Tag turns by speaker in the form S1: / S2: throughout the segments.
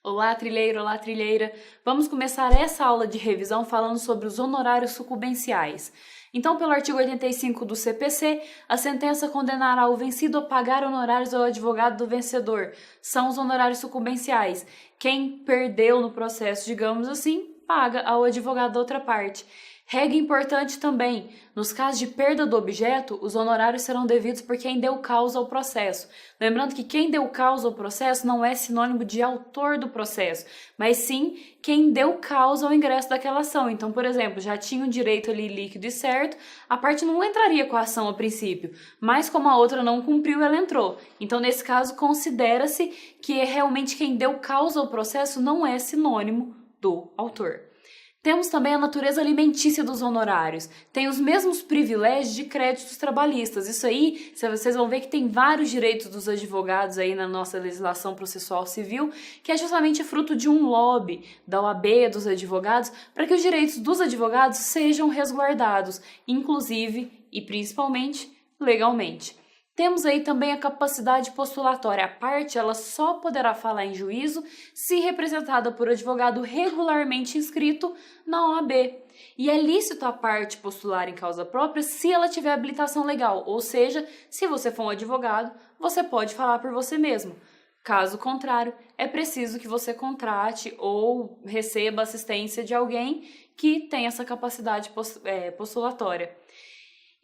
S1: Olá, trilheiro, olá, trilheira! Vamos começar essa aula de revisão falando sobre os honorários sucumbenciais. Então, pelo artigo 85 do CPC, a sentença condenará o vencido a pagar honorários ao advogado do vencedor. São os honorários sucumbenciais. Quem perdeu no processo, digamos assim, paga ao advogado da outra parte. Regra importante também, nos casos de perda do objeto, os honorários serão devidos por quem deu causa ao processo. Lembrando que quem deu causa ao processo não é sinônimo de autor do processo, mas sim quem deu causa ao ingresso daquela ação. Então, por exemplo, já tinha um direito ali líquido e certo, a parte não entraria com a ação a princípio, mas como a outra não cumpriu, ela entrou. Então, nesse caso, considera-se que realmente quem deu causa ao processo não é sinônimo do autor. Temos também a natureza alimentícia dos honorários. Tem os mesmos privilégios de créditos trabalhistas. Isso aí, vocês vão ver que tem vários direitos dos advogados aí na nossa legislação processual civil, que é justamente fruto de um lobby da OAB, dos advogados, para que os direitos dos advogados sejam resguardados, inclusive e principalmente legalmente. Temos aí também a capacidade postulatória. A parte ela só poderá falar em juízo se representada por advogado regularmente inscrito na OAB. E é lícito a parte postular em causa própria se ela tiver habilitação legal, ou seja, se você for um advogado, você pode falar por você mesmo. Caso contrário, é preciso que você contrate ou receba assistência de alguém que tem essa capacidade postulatória.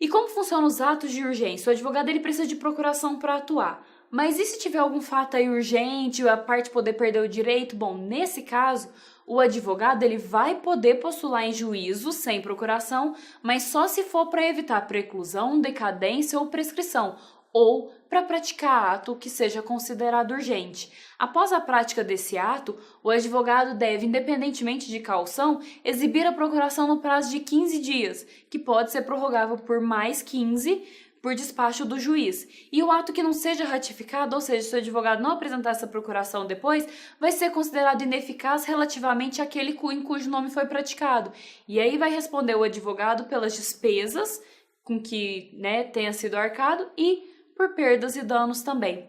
S1: E como funcionam os atos de urgência? O advogado ele precisa de procuração para atuar. Mas e se tiver algum fato aí urgente, a parte poder perder o direito? Bom, nesse caso, o advogado ele vai poder postular em juízo sem procuração, mas só se for para evitar preclusão, decadência ou prescrição, ou para praticar ato que seja considerado urgente. Após a prática desse ato, o advogado deve, independentemente de caução, exibir a procuração no prazo de 15 dias, que pode ser prorrogável por mais 15 por despacho do juiz. E o ato que não seja ratificado, ou seja, se o advogado não apresentar essa procuração depois, vai ser considerado ineficaz relativamente àquele em cujo nome foi praticado. E aí vai responder o advogado pelas despesas com que tenha sido arcado e por perdas e danos também.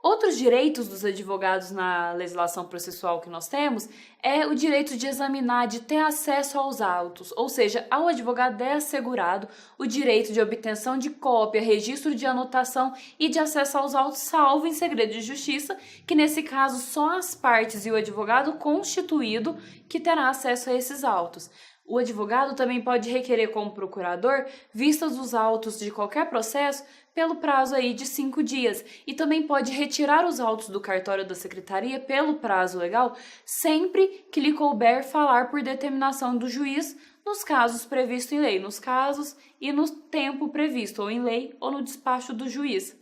S1: Outros direitos dos advogados na legislação processual que nós temos é o direito de examinar, de ter acesso aos autos, ou seja, ao advogado é assegurado o direito de obtenção de cópia, registro de anotação e de acesso aos autos, salvo em segredo de justiça, que nesse caso só as partes e o advogado constituído que terá acesso a esses autos. O advogado também pode requerer como procurador vistas dos autos de qualquer processo pelo prazo aí de 5 dias e também pode retirar os autos do cartório da secretaria pelo prazo legal sempre que lhe couber falar por determinação do juiz nos casos previstos em lei, nos casos e no tempo previsto ou em lei ou no despacho do juiz.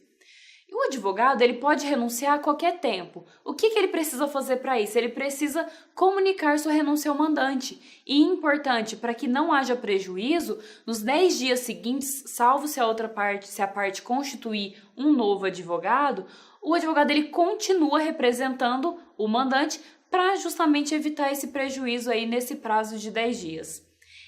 S1: E o advogado ele pode renunciar a qualquer tempo. O que ele precisa fazer para isso? Ele precisa comunicar sua renúncia ao mandante. E importante, para que não haja prejuízo, nos 10 dias seguintes, salvo se a parte constituir um novo advogado, o advogado ele continua representando o mandante para justamente evitar esse prejuízo aí nesse prazo de 10 dias.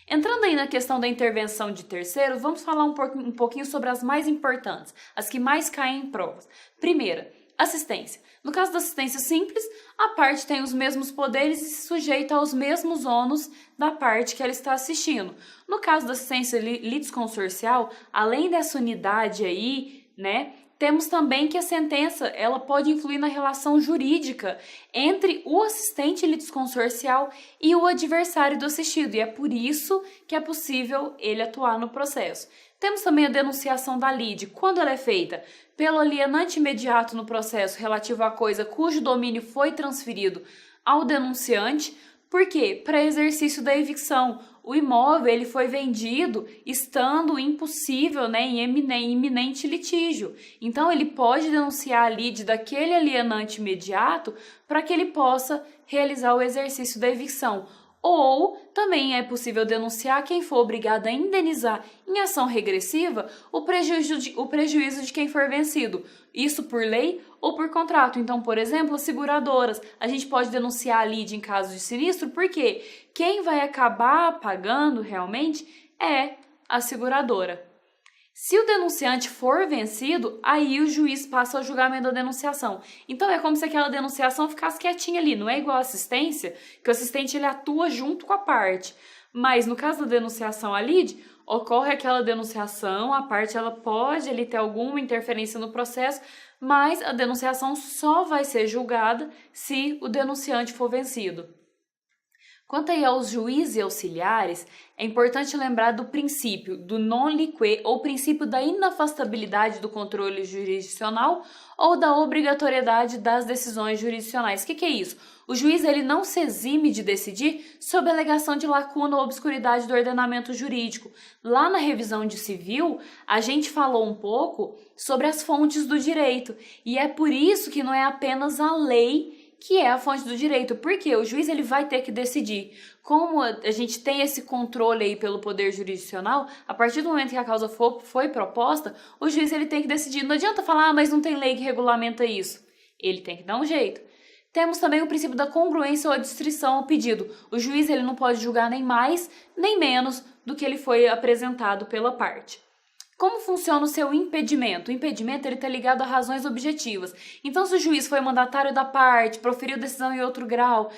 S1: Entrando aí na questão da intervenção de terceiros, vamos falar um pouquinho sobre as mais importantes, as que mais caem em provas. Primeira, assistência. No caso da assistência simples, a parte tem os mesmos poderes e se sujeita aos mesmos ônus da parte que ela está assistindo. No caso da assistência litisconsorcial, além dessa unidade aí, temos também que a sentença ela pode influir na relação jurídica entre o assistente litisconsorcial e o adversário do assistido, e é por isso que é possível ele atuar no processo. Temos também a denunciação da lide, quando ela é feita pelo alienante imediato no processo relativo à coisa cujo domínio foi transferido ao denunciante. Por quê? Para exercício da evicção. O imóvel ele foi vendido estando impossível, em iminente litígio. Então, ele pode denunciar a lide daquele alienante imediato para que ele possa realizar o exercício da evicção. Ou também é possível denunciar quem for obrigado a indenizar em ação regressiva o prejuízo de quem for vencido. Isso por lei ou por contrato. Então, por exemplo, as seguradoras. A gente pode denunciar a lide em caso de sinistro porque quem vai acabar pagando realmente é a seguradora. Se o denunciante for vencido, aí o juiz passa ao julgamento da denunciação. Então é como se aquela denunciação ficasse quietinha ali, não é igual a assistência, que o assistente ele atua junto com a parte. Mas no caso da denunciação à lide, ocorre aquela denunciação, a parte ela pode ali ter alguma interferência no processo, mas a denunciação só vai ser julgada se o denunciante for vencido. Quanto aí aos juízes e auxiliares, é importante lembrar do princípio do non liquid ou princípio da inafastabilidade do controle jurisdicional ou da obrigatoriedade das decisões jurisdicionais. O que é isso? O juiz ele não se exime de decidir sob a alegação de lacuna ou obscuridade do ordenamento jurídico. Lá na revisão de civil, a gente falou um pouco sobre as fontes do direito e é por isso que não é apenas a lei que é a fonte do direito, porque o juiz ele vai ter que decidir. Como a gente tem esse controle aí pelo poder jurisdicional, a partir do momento que a causa foi proposta, o juiz ele tem que decidir. Não adianta falar, mas não tem lei que regulamenta isso. Ele tem que dar um jeito. Temos também o princípio da congruência ou adstrição ao pedido. O juiz ele não pode julgar nem mais nem menos do que ele foi apresentado pela parte. Como funciona o seu impedimento? O impedimento está ligado a razões objetivas. Então, se o juiz foi mandatário da parte, proferiu decisão em outro grau,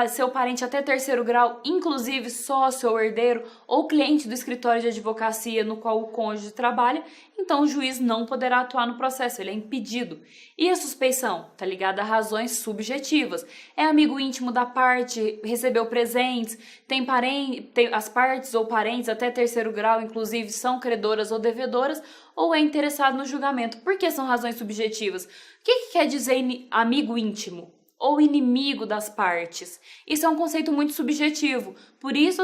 S1: seu parente até terceiro grau, inclusive sócio ou herdeiro, ou cliente do escritório de advocacia no qual o cônjuge trabalha, então o juiz não poderá atuar no processo, ele é impedido. E a suspeição? Está ligada a razões subjetivas. É amigo íntimo da parte, recebeu presentes, as partes ou parentes até terceiro grau, inclusive, são credoras ou devedoras, ou é interessado no julgamento. Por que são razões subjetivas? O que quer dizer amigo íntimo? Ou inimigo das partes. Isso é um conceito muito subjetivo, por isso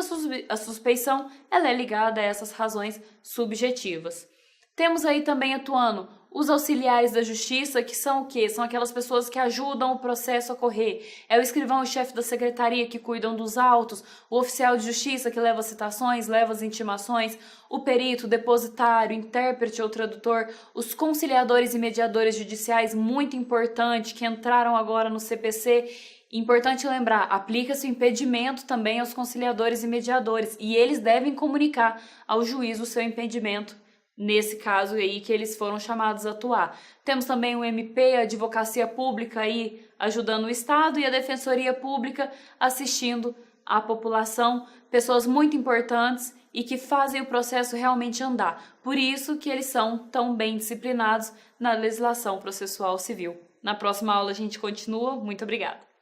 S1: a suspeição ela é ligada a essas razões subjetivas. Temos aí também atuando os auxiliares da justiça, que são o quê? São aquelas pessoas que ajudam o processo a correr. É o escrivão e o chefe da secretaria que cuidam dos autos, o oficial de justiça que leva as citações, leva as intimações, o perito, o depositário, intérprete ou tradutor, os conciliadores e mediadores judiciais, muito importante, que entraram agora no CPC. Importante lembrar, aplica-se o impedimento também aos conciliadores e mediadores, e eles devem comunicar ao juiz o seu impedimento. Nesse caso aí que eles foram chamados a atuar. Temos também o MP, a Advocacia Pública aí ajudando o Estado e a Defensoria Pública assistindo a população, pessoas muito importantes e que fazem o processo realmente andar. Por isso que eles são tão bem disciplinados na legislação processual civil. Na próxima aula a gente continua. Muito obrigada.